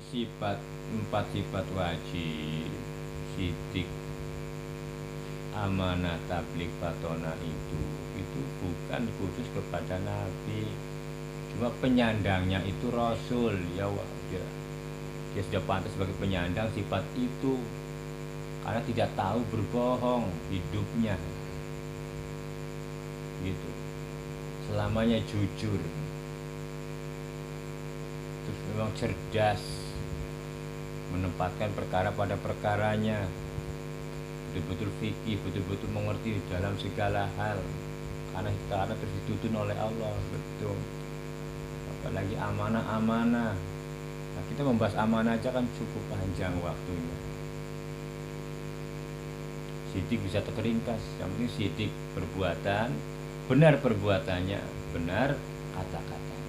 Sifat empat sifat wajib sidik amanah tablik fatona itu bukan khusus kepada Nabi, cuma penyandangnya itu Rasul ya, dia sudah pantas sebagai penyandang sifat itu karena tidak tahu berbohong hidupnya gitu, selamanya jujur, terus memang cerdas menempatkan perkara pada perkaranya, betul-betul fikih, betul-betul mengerti dalam segala hal karena terus dituntun oleh Allah, betul. Apalagi amanah-amanah. Nah, kita membahas amanah aja kan cukup panjang waktunya. Sidik bisa terringkas, yang penting sidik perbuatan, benar perbuatannya, benar kata-katanya,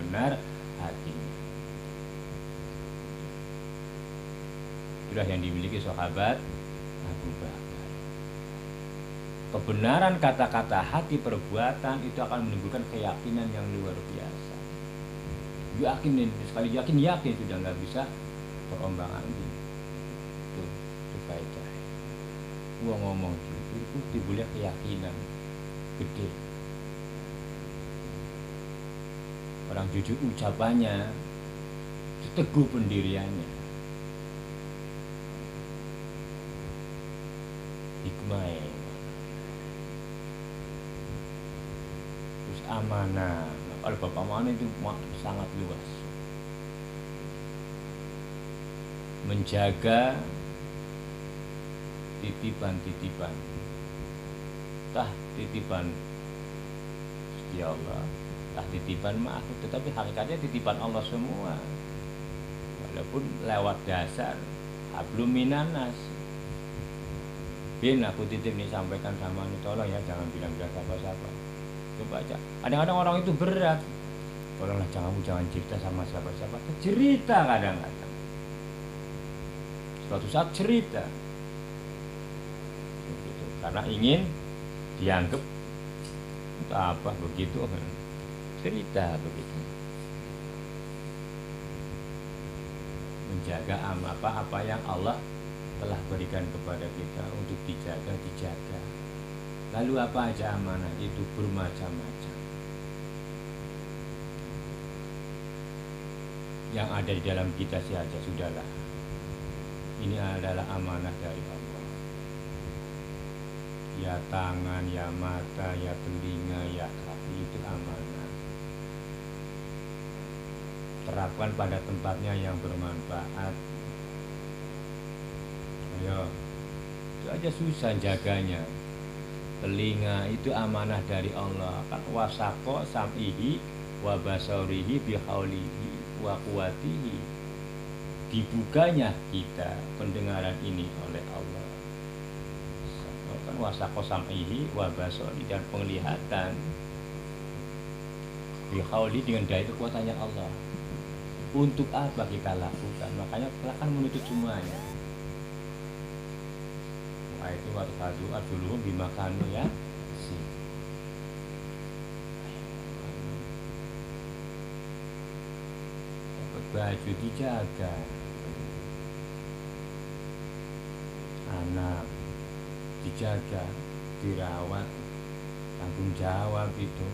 benar hatinya. Itulah yang dimiliki sahabat Abu Bakar. Kebenaran kata-kata, hati, perbuatan itu akan menimbulkan keyakinan yang luar biasa. Yakin, sekali yakin sudah nggak bisa terombang-ambing. Itu faedah. Gua ngomong gitu, itu timbulnya keyakinan gede. Orang jujur ucapannya, teguh pendiriannya. Hikmah, terus amanah. Kalau bapak amanah itu sangat luas, menjaga titipan-titipan, tah titipan Gusti Allah, tah titipan makhluk, tetapi hakikatnya titipan Allah semua, walaupun lewat dasar hablum minanas. Bin, aku titip nih, sampaikan sama nih, tolong ya jangan bilang-bilang siapa-siapa. Coba aja. Kadang-kadang orang itu berat. Tolonglah jangan cerita sama siapa-siapa. Cerita kadang-kadang. Suatu saat cerita. Begitu. Karena ingin dianggap apa begitu. Cerita begitu. Menjaga apa yang Allah telah berikan kepada kita untuk dijaga. Lalu apa aja amanah itu bermacam-macam. Yang ada di dalam kita saja sudahlah. Ini adalah amanah dari Allah. Ya tangan, ya mata, ya telinga, ya kaki, itu amanah. Terapkan pada tempatnya yang bermanfaat. Ayo, itu aja susah jaganya. Telinga itu amanah dari Allah, kan wasako sam'ihi wa basarihi bihaulihi wa quwatihi. Dibukanya kita pendengaran ini oleh Allah. Kan wasako sam'ihi wa basarihi, dan penglihatan bihauli dengan daya kekuatannya Allah. Untuk apa kita lakukan? Makanya kita akan menuntut semuanya. Itu waktu haduat dulu dimakan ya sih. Baju dijaga, anak dijaga, dirawat, tanggung jawab itu.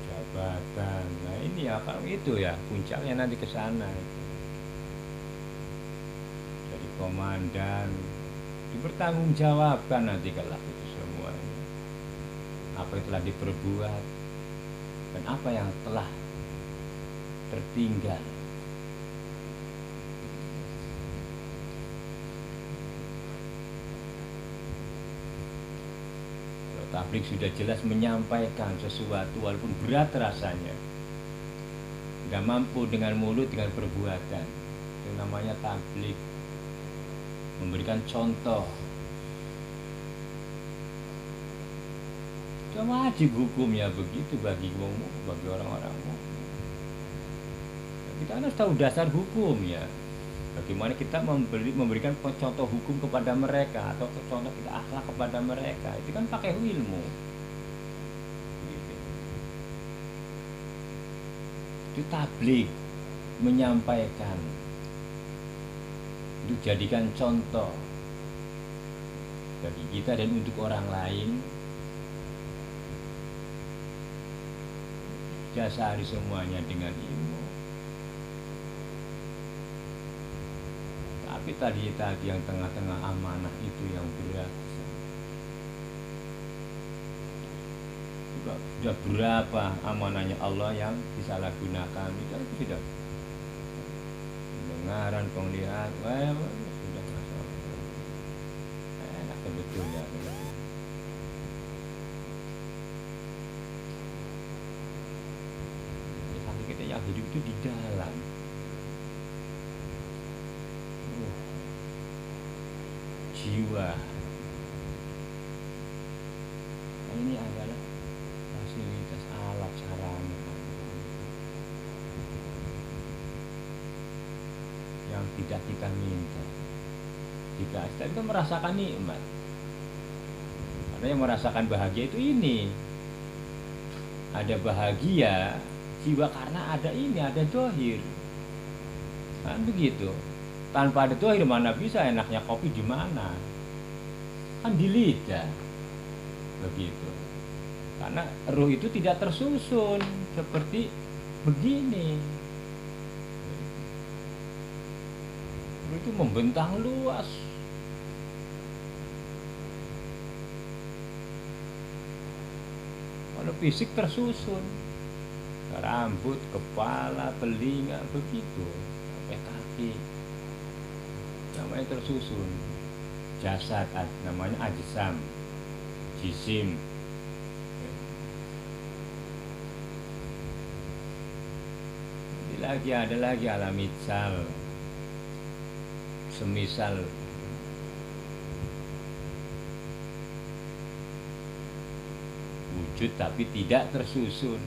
Jabatan, nah ini ya kalau itu ya puncaknya nanti ke sana. Komandan dipertanggungjawabkan nanti kalau itu semuanya, apa yang telah diperbuat dan apa yang telah tertinggal. Kalau tablik sudah jelas menyampaikan sesuatu walaupun berat rasanya, nggak mampu dengan mulut, dengan perbuatan, itu namanya tablik. Memberikan contoh. Cuma wajib hukumnya begitu bagi orang-orang. Kita harus tahu dasar hukum ya. Bagaimana kita memberikan contoh hukum kepada mereka atau contoh kita akhlak kepada mereka. Itu kan pakai ilmu. Gitu. itu tabligh, menyampaikan, itu jadikan contoh bagi kita dan untuk orang lain. Dasari semuanya dengan ilmu. Tapi tadi yang tengah-tengah amanah itu yang berat. Sudah berapa amanahnya Allah yang disalahgunakan? Itu sudah pendengaran, penglihatan, sudah masalah. Enak betul ya. Kita yang hidup itu di dalam jiwa. Nah, ini adalah fasilitas alat sarana yang tidak kita minta. Jika kita merasakan nikmat, ada yang merasakan bahagia itu ini. Ada bahagia jiwa karena ada ini, ada dohir. Kan begitu. Tanpa ada dohir mana bisa enaknya kopi di mana? Kan di lidah. Begitu. Karena ruh itu tidak tersusun seperti begini. Ruh itu membentang luas. Kalau fisik tersusun, rambut, kepala, telinga, begitu sampai kaki, namanya tersusun. Jasad namanya ajsam, jisim. Ada lagi alamitsal, semisal wujud tapi tidak tersusun.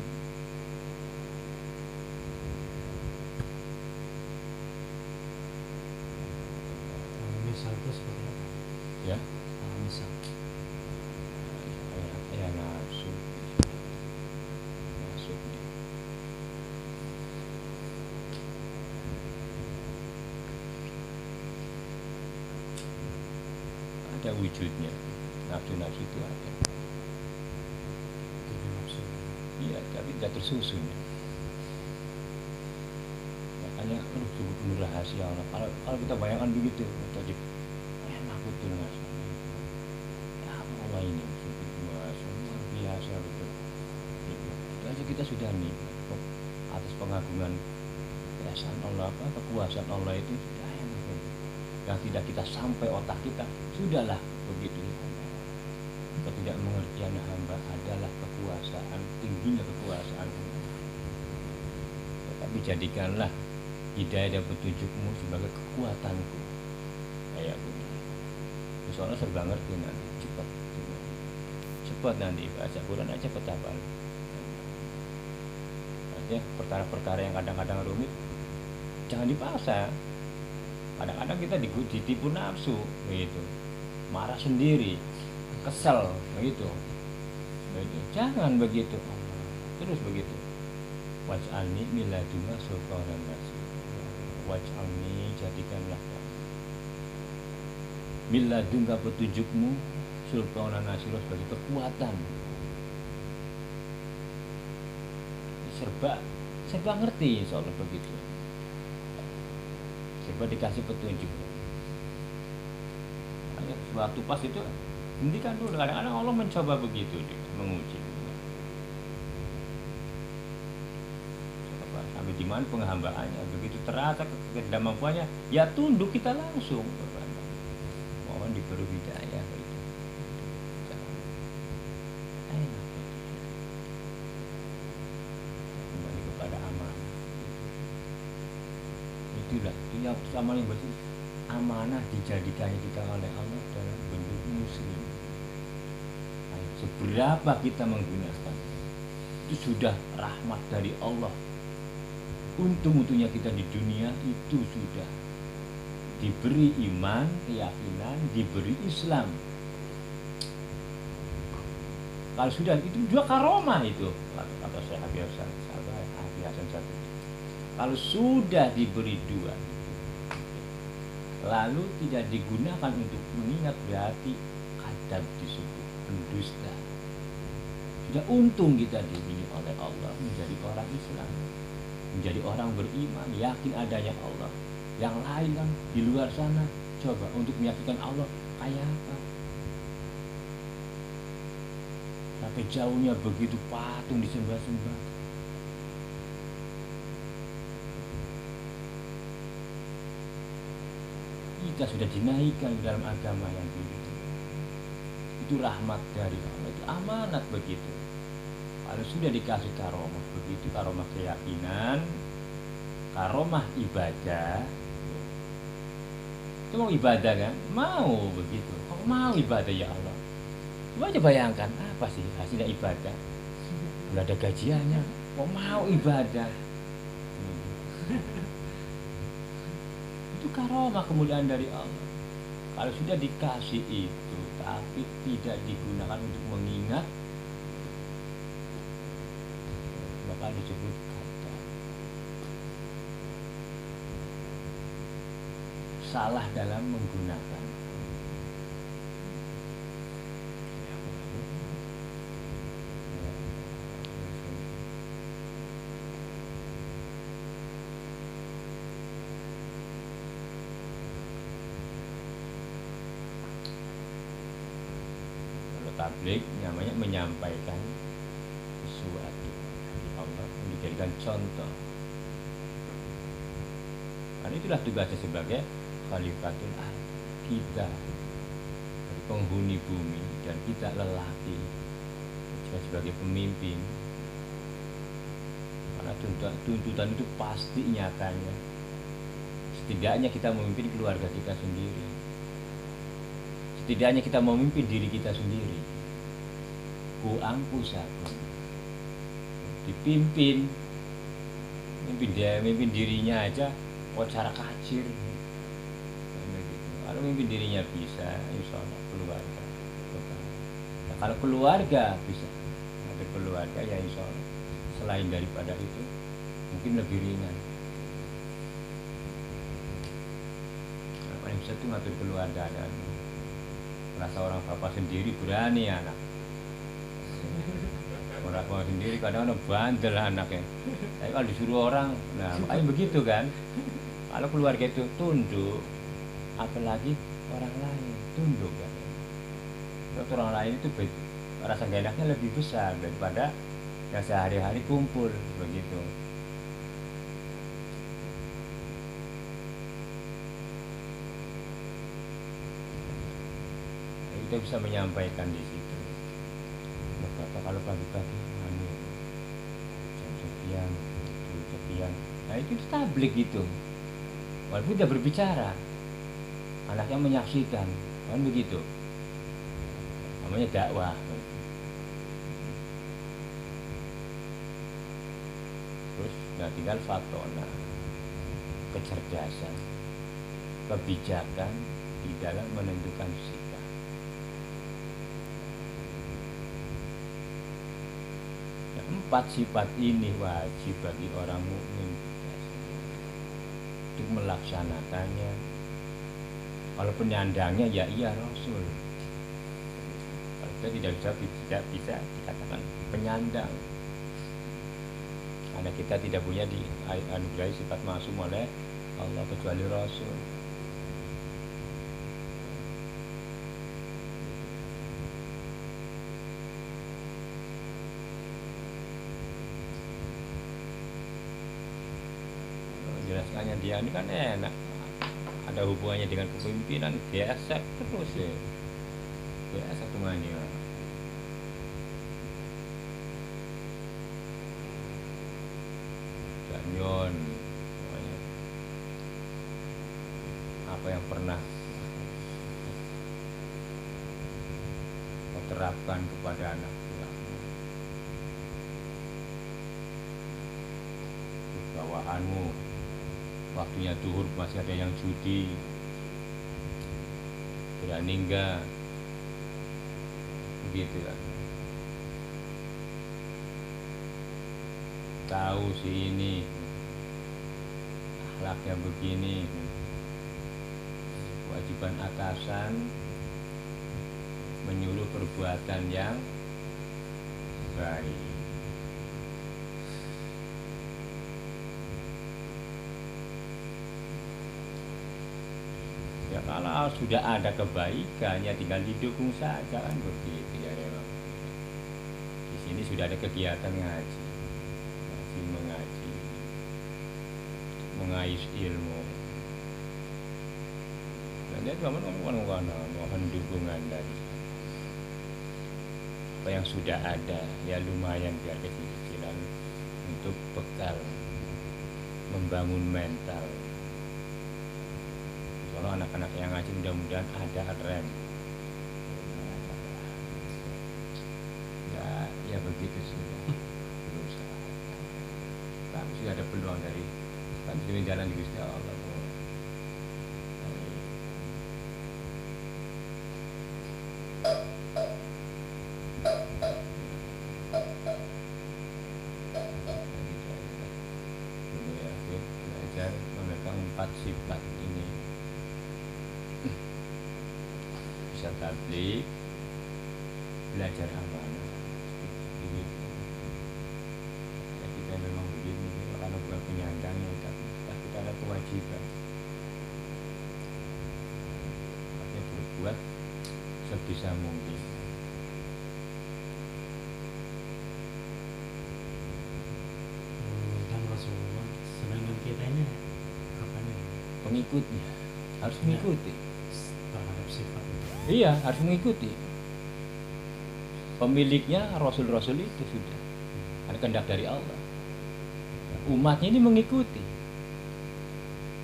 Misal itu seperti apa? Ya. Misal. Ya nafsu. Ada wujudnya. Nafsu itu ada. Iya, tapi tidak tersusun. Makanya sungguh rahasia Allah. Kalau kita bayangkan begitu, enak betul mas. Ya Allah ini luar biasa betul. Itu aja kita sudah nih atas pengagungan keesaan Allah, kekuasaan Allah itu sudah enak. Yang tidak kita sampai otak kita, sudahlah begitu. Ketidakmengertian hamba adalah kekuasaan, tingginya kekuasaan. Tetapi jadikanlah hidayah dan petunjukmu sebagai kekuatanku. Kayak begini. Soalnya serba ngerti nanti, cepat nanti baca Quran aja cepat hafal. Artinya perkara-perkara yang kadang-kadang rumit jangan dipaksa. Kadang-kadang kita ditipu nafsu, gitu, marah sendiri, kesel, begitu. Jangan begitu, terus begitu. Waj'alni min ladunka sultanan nasir. Waj'alni, jadikanlah min ladunka petunjukmu sultanan nasir sebagai kekuatan. Serba ngerti soal begitu. Serba dikasih petunjuk. Waktu pas itu hentikan dulu. Kadang-kadang Allah mencoba begitu, menguji. Sampai di mana penghambaannya, begitu terasa ketidakmampuannya, ya tunduk kita langsung. Mohon diberi hidayah. Kembali kepada amanah. Itulah yang sama yang bersih. Amanah dijadikan kita oleh Allah dalam bentuk muslim. Seberapa kita menggunakan, itu sudah rahmat dari Allah. Untung-untungnya kita di dunia itu sudah diberi iman, keyakinan, diberi Islam. Kalau sudah itu juga karomah itu, kata Syekh Habib Hasan satu. Kalau sudah diberi dua, lalu tidak digunakan untuk mengingat, berarti kadab disebut pendusta. Sudah untung kita dipilih oleh Allah menjadi orang Islam, menjadi orang beriman, yakin adanya Allah. Yang lain kan di luar sana, coba untuk meyakinkan Allah kayak apa? Sampai jauhnya begitu patung disembah-sembah. Kita sudah dinaikkan dalam agama yang begitu. Itu rahmat dari Allah, itu amanat begitu. Kalau sudah dikasih karomah begitu, karomah keyakinan, karomah ibadah, itu mau ibadah kan? Mau begitu. Kok mau ibadah ya Allah? Coba aja bayangkan, apa sih hasilnya ibadah? Nggak ada gajiannya, kok mau ibadah? Itu karomah kemuliaan dari Allah. Kalau sudah dikasih itu, tapi tidak digunakan untuk mengingat, maka disebut kata. Salah dalam menggunakan. Tabligh namanya menyampaikan sesuatu dari Allah, menjadikan contoh. Karena itulah tugasnya sebagai khalifatul ard, kita penghuni bumi, dan kita lelaki sebagai pemimpin. Karena tuntutan itu pasti nyatanya. Setidaknya kita memimpin keluarga kita sendiri. Setidaknya kita memimpin diri kita sendiri. Angkusakum, dipimpin, mimpin dirinya aja, cara kacir. Kalau mimpin dirinya bisa, insya Allah keluarga. Nah, kalau keluarga bisa, ngatur keluarga ya insya Allah. Selain daripada itu, mungkin lebih ringan. Nah, paling bisa tuh ngatur keluarga, dan merasa orang bapak sendiri berani anak. Orang bapak sendiri kadang-kadang bandel anaknya. Tapi kalau disuruh orang, nah makanya begitu kan. Kalau keluarga itu tunduk, apalagi orang lain tunduk kan. Terus orang lain itu rasa gak enaknya lebih besar daripada yang sehari-hari kumpul begitu. Kita bisa menyampaikan di situ. Bapak kalau pagi-pagi jam sekian, sekian. Nah itu tabligh gitu. Walaupun tidak berbicara, anaknya menyaksikan, kan begitu. Namanya dakwah. Terus nah tinggal fatona, kecerdasan, kebijakan di dalam menentukan sikap. Empat sifat ini wajib bagi orang mukmin untuk melaksanakannya. Kalau penyandangnya ya iya Rasul. Kalau kita tidak bisa dikatakan penyandang, karena kita tidak punya dianugerahi sifat maksum oleh Allah kecuali Rasul. Jelaskannya dia ini kan enak, ada hubungannya dengan kepemimpinan, biasa terus ya, biasa semuanya. Janyon, apa yang pernah kau terapkan kepada anak bawaanmu, waktunya zuhur masih ada yang judi, berani enggak, begitu kan. Tahu sih ini akhlaknya begini, kewajiban atasan menyuruh perbuatan yang baik. Ya kalau sudah ada kebaikan ya tinggal didukung saja kan begitu ya memang. Di sini sudah ada kegiatan ngaji, mengaji, mengais ilmu. Dan dia cuma mohon dukungan dari apa yang sudah ada ya lumayan biar kecil-kecilan untuk bekal membangun mental. Kalau anak-anak yang ngaji mudah-mudahan ada rem. Ya begitu sudah berusaha. Tapi sudah ada peluang dari kan sudah jalan di Gusti Allah. Belajar memegang 4 sifat ini. Bisa tabligh, belajar amanah. Ya, kita memang begini karena bukan penyandangnya, tapi kita ada kewajiban. Artinya berbuat sebisa mungkin. Dan Rasulullah, sedangkan kita ini apa nih? Pengikutnya harus mengikuti. Terhadap sifat itu. Iya, harus mengikuti. Pemiliknya Rasul-Rasul itu sudah. Karena kehendak dari Allah. Umatnya ini mengikuti.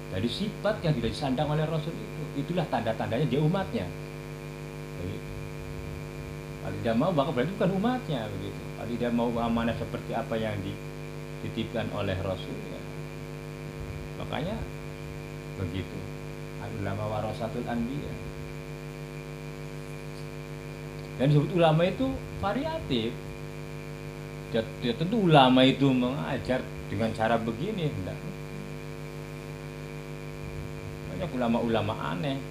Dari sifat yang sudah disandang oleh Rasul itu. Itulah tanda-tandanya dia umatnya. Begitu. Kalau dia mau, maka berarti bukan umatnya. Begitu. Kalau dia mau amanah seperti apa yang dititipkan oleh Rasul. Ya. Makanya begitu. Ulama warasatul anbiya. Dan disebut ulama itu variatif. Dia tentu ulama itu mengajar dengan cara begini, enggak. Banyak ulama-ulama aneh.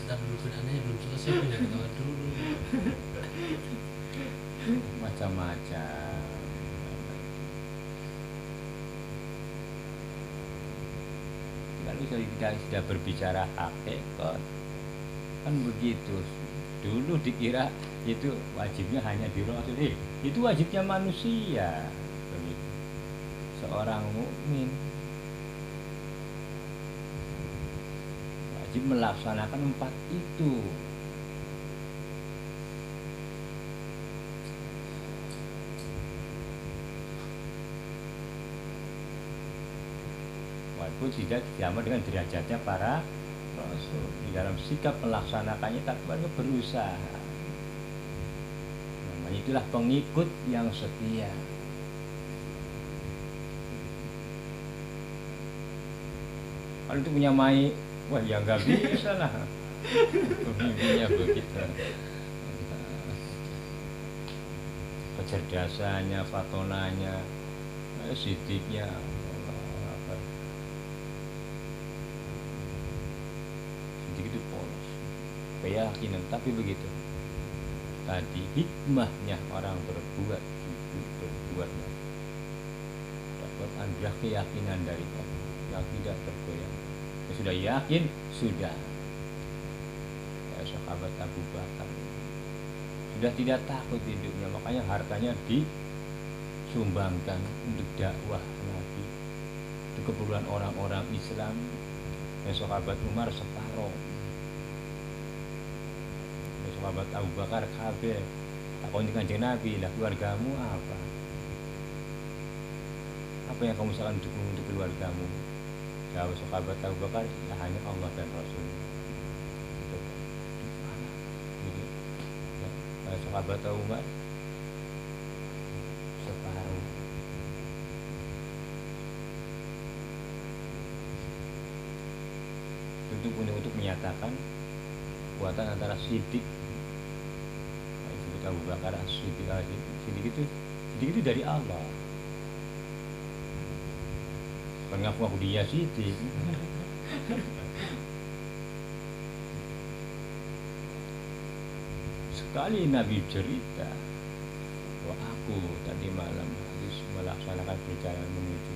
Ntar dulu anehnya belum selesai ya, ketawa dulu. Macam-macam. Kalau kita sudah berbicara hakikat, kan begitu. Dulu dikira itu wajibnya hanya di Rasul. Itu wajibnya manusia. Begitu. Seorang mukmin wajib melaksanakan 4 itu. Walaupun tidak sama dengan derajatnya para Rasul. Di dalam sikap melaksanakannya tak berusaha. Namanya itulah pengikut yang setia. Kalau itu punya mai, wah ya nggak bisa lah. Pemimpinnya begitu. Kecerdasannya, fatonanya, sidiknya, sedikit itu polos, keyakinan. Tapi begitu tadi hikmahnya orang berbuat itu berbuatnya dapat anugerah keyakinan dari Allah yang tidak tergoyang. Ya, sudah yakin sudah. Ya, sahabat Abu Bakar sudah tidak takut hidupnya, makanya hartanya disumbangkan untuk dakwah Nabi, untuk keperluan orang-orang Islam. Ya, sahabat Umar separuh, ya, sahabat Abu Bakar kabeh. Takon di Kanjeng Nabi, lah keluargamu apa? Apa yang kamu usahakan untuk keluargamu? Jawab sahabat Abu Bakar, ya hanya Allah dan Rasul. Sahabat Umar separuh. Untuk menyatakan kekuatan antara Siddiq, disebut Abu Bakar Siddiq, Siddiq itu dari Allah. Ngaku-ngaku dia Siddiq. Sekali Nabi cerita, bahwa aku tadi malam habis melaksanakan perjalanan menuju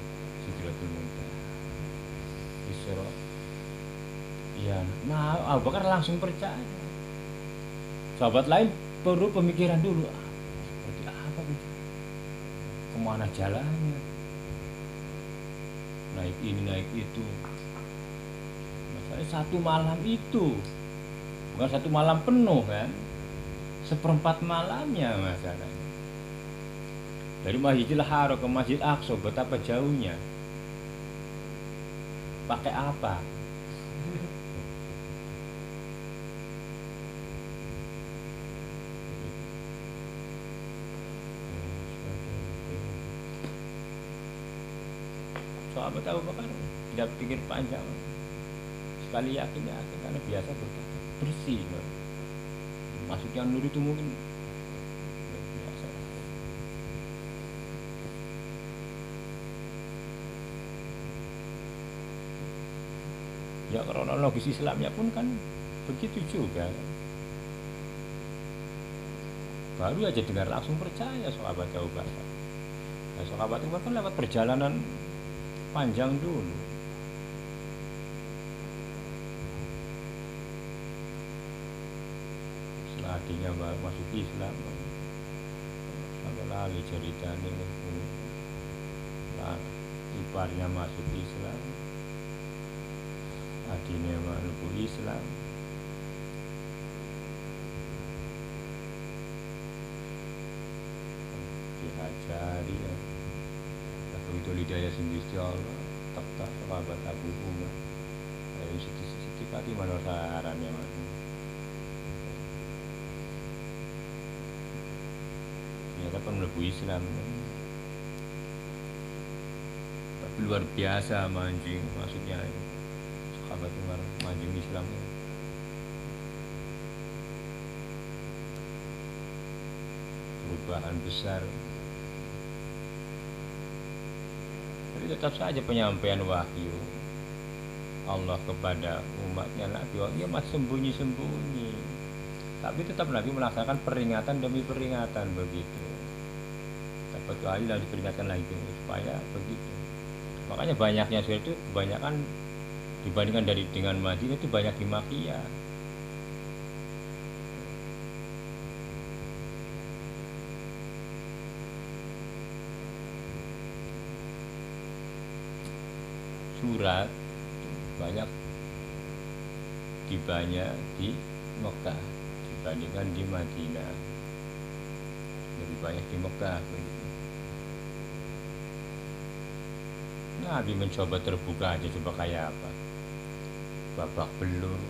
Sidratul Muntaha, Isra. Ya, nah Abu Bakar langsung percaya. Sahabat lain perlu pemikiran dulu, seperti apa gitu, kemana jalannya, naik ini naik itu. Masalahnya satu malam itu, bukan satu malam penuh kan, seperempat malamnya masalahnya. Dari Masjidil Haram ke Masjid Aqsa betapa jauhnya, pakai apa? Sahabat Abu Bakar tidak pikir panjang, sekali yakin karena biasa berkata bersih loh. Masuknya nur itu mungkin biasa. Ya kronologis Islamnya pun kan begitu juga. Baru aja dengar langsung percaya sahabat Abu Bakar. Nah, sahabat Abu Bakar lewat perjalanan panjang dulu. Setelah adiknya masuk Islam, sampai lali ceritanya, iparnya masuk Islam, adiknya masuk Islam. Diajari ya. Itu lidahnya sendiri Allah, tak sahabat Abu Umar. Ayo siti kati mana sarannya mas. Ternyata pun melebu Islam. Tapi luar biasa mancing maksudnya. Sahabat Umar mancing Islam. Perubahan besar. Tapi tetap saja penyampaian wahyu Allah kepada umatnya Nabi, dia masih sembunyi-sembunyi. Tapi tetap Nabi melaksanakan peringatan demi peringatan begitu. Dapat kali lalu diperingatkan lagi supaya begitu. Makanya banyaknya surat itu kebanyakan dibandingkan dengan Madinah itu banyak di Makkiyah. Surat banyak di Mekah dibandingkan di Madinah, lebih banyak di Mekah begitu. Nabi mencoba terbuka aja, coba kayak apa, babak belur.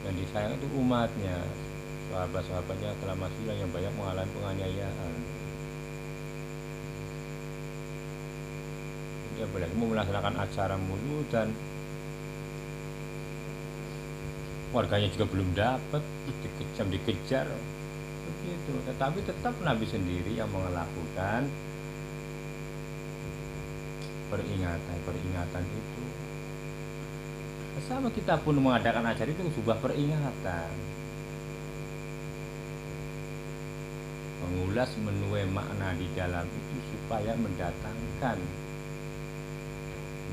Yang disayang itu umatnya, sahabat-sahabatnya telah masih yang banyak mengalami penganiayaan. Dia boleh mau melaksanakan acara mulut dan warganya juga belum dapat, dikejar begitu. Tetapi tetap Nabi sendiri yang melakukan peringatan itu. Sama kita pun mengadakan acara itu sebuah peringatan, mengulas menuai makna di dalam itu supaya mendatangkan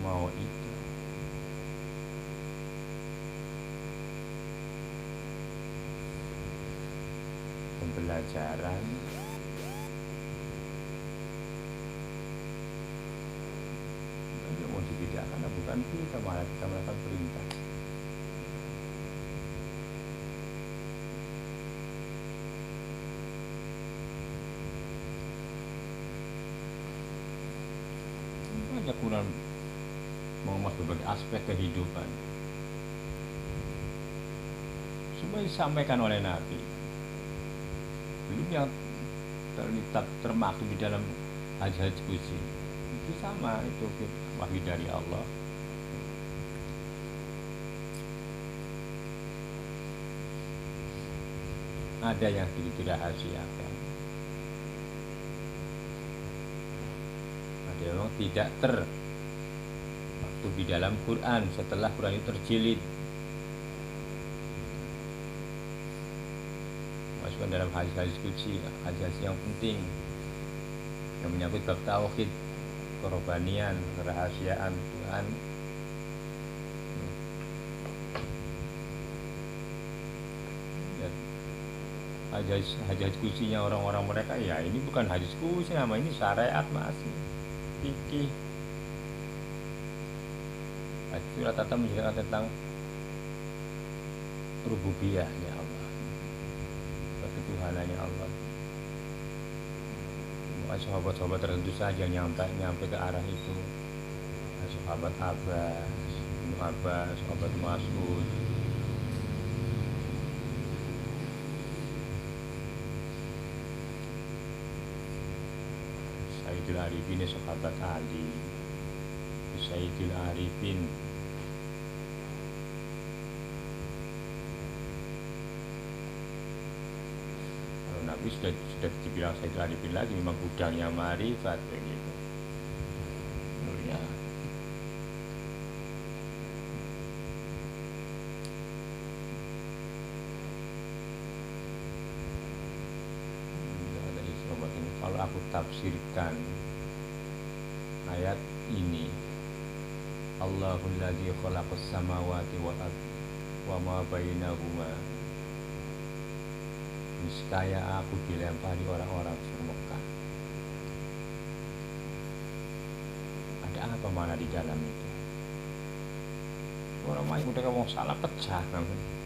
mau itu. Pembelajaran itu mau dibedakan karena bukan kita, malah kita melakukan perintah. Banyak kurang mengemas berbagai aspek kehidupan. Semua disampaikan oleh Nabi. Belum yang termaktub di dalam hadis-hadis qudsi. Itu sama, itu wahyu dari Allah. ada yang dirahasiakan, ada yang memang tidak termaktub di dalam Quran setelah Quran itu terjilid, masukkan dalam hadis-hadis qudsi, hadis yang penting yang menyangkut bab tauhid, korobanian, kerahasiaan Tuhan. Hadis kusinya orang-orang mereka, ya ini bukan hadis kusi, nama ini syariat masih fikih. Itu rata-rata menjelaskan tentang rububiyahnya Allah, ketuhanannya Allah. Sahabat-sahabat tertentu saja nyampe ke arah itu. Sahabat Abbas, Ibnu Abbas, sahabat Mas'ud. Sayyidul Arifin, sahabat Ali, Sayyidul Arifin. Kalau Nabi sudah dibilang Sayyidul Arifin lagi, memang gudangnya marifat begitu. Nurnya. Kalau aku tafsirkan ayat ini, Allahul ladzi khalaqas samawati wal ardi wa ma bainahuma, niscaya aku dilempari orang-orang di Mekah. Ada apa mana di dalam itu? Orang main udah ngomong salah pecah namanya.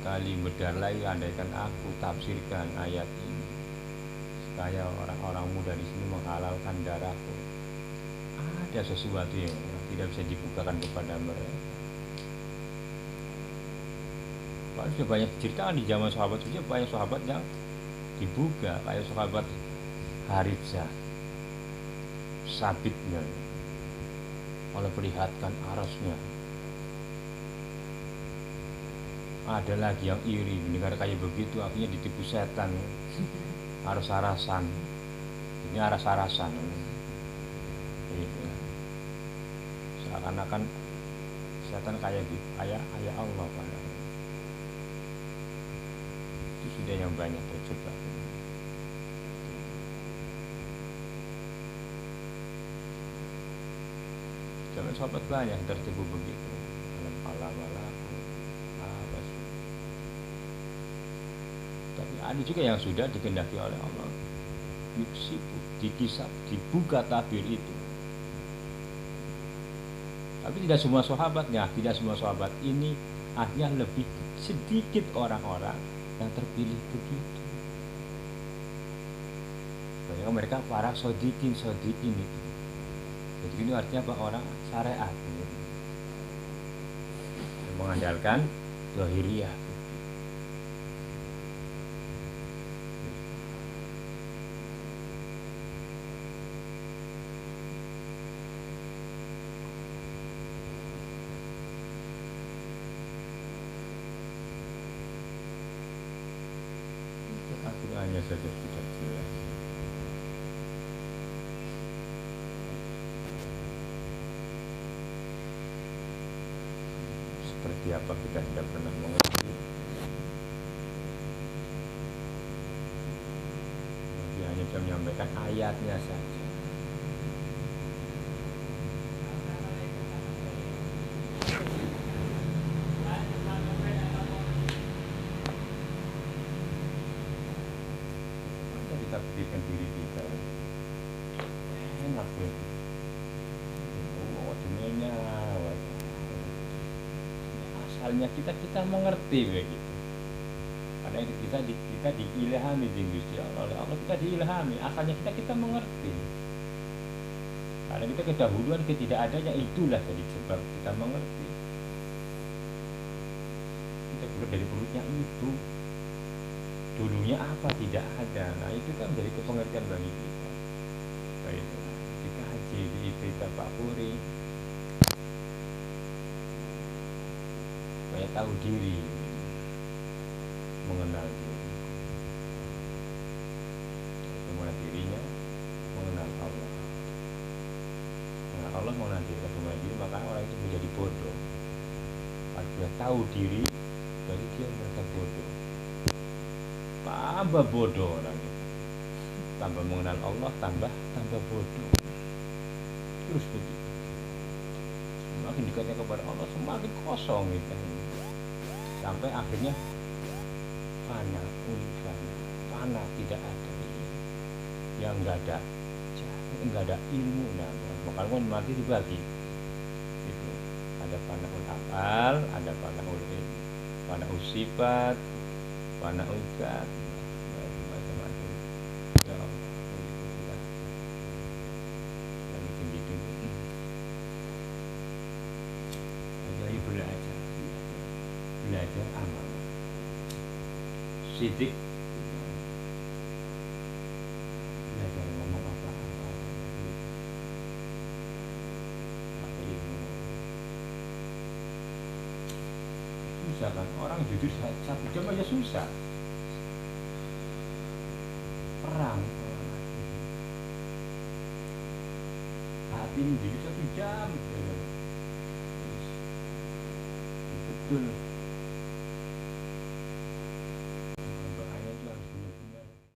Kali berdarlai andaikan aku tafsirkan ayat ini supaya orang-orang muda di sini menghalalkan darahku. Ada sesuatu yang tidak bisa dibukakan kepada mereka. Kalau sudah banyak cerita di zaman sahabat saja, banyak sahabat yang dibuka, kayak sahabat Haritsah, Sabitnya, Allah perlihatkan arasnya. Ada lagi yang iri mendengar kayak begitu, akhirnya ditipu setan, aras-arasan. Ini aras-arasan. Seakan-akan setan kayak Allah pada. Itu sudah yang banyak terjebak. Jangan sahabat banyak tertipu begitu. Alam-alam. Tapi ada juga yang sudah dikehendaki oleh Allah, dikisah, dibuka tabir itu. Tapi tidak semua sahabatnya, tidak semua sahabat ini, akhirnya lebih sedikit orang-orang yang terpilih begitu. Banyak mereka para sodikin itu. Jadi ini artinya apa? Orang syariat gitu. Mengandalkan zahiriyah. Hanya saja tidak jelas. Seperti apa kita tidak pernah mengerti. Dia hanya bisa menyampaikan ayatnya saja. Kita berikan diri kita enak begitu. Oh, dunianya asalnya kita mengerti begitu. Karena itu kita diilhami oleh Allah, kita diilhami. Asalnya kita mengerti. Karena kita kedahuluan ketidakadanya, itulah jadi sebab kita mengerti. Kita keluar dari perutnya itu. Dulunya apa tidak ada. Nah itu kan menjadi kepengertian bagi kita. Baik, kita haji di itu Pak Puri supaya tahu diri, mengenal diri, mengenal dirinya, mengenal Allah. Nah, Allah mengenal diri, mengenal diri, maka orang itu menjadi bodoh. Kalau dia tahu diri, berarti dia merasa bodoh. Tambah bodoh orangnya. Tambah mengenal Allah, tambah bodoh. Terus begitu. Semakin dekatnya kepada Allah, semakin kosong kita ini. Sampai akhirnya fana, tidak ada ini. Yang enggak ada ilmu. Nah, maka kan mati dibagi. Gitu. Ada fanaul akal, ada fanaul ilmu, fanaul sifat, fanaul zat, macam-macam. Ya Allah, itu sudah yang bikin jadi belajar amal, sidik, belajar ngomong apa ilmu. Susah kan, orang jujur 1 jam aja susah. Perang hati ini jujur 1 jam betul.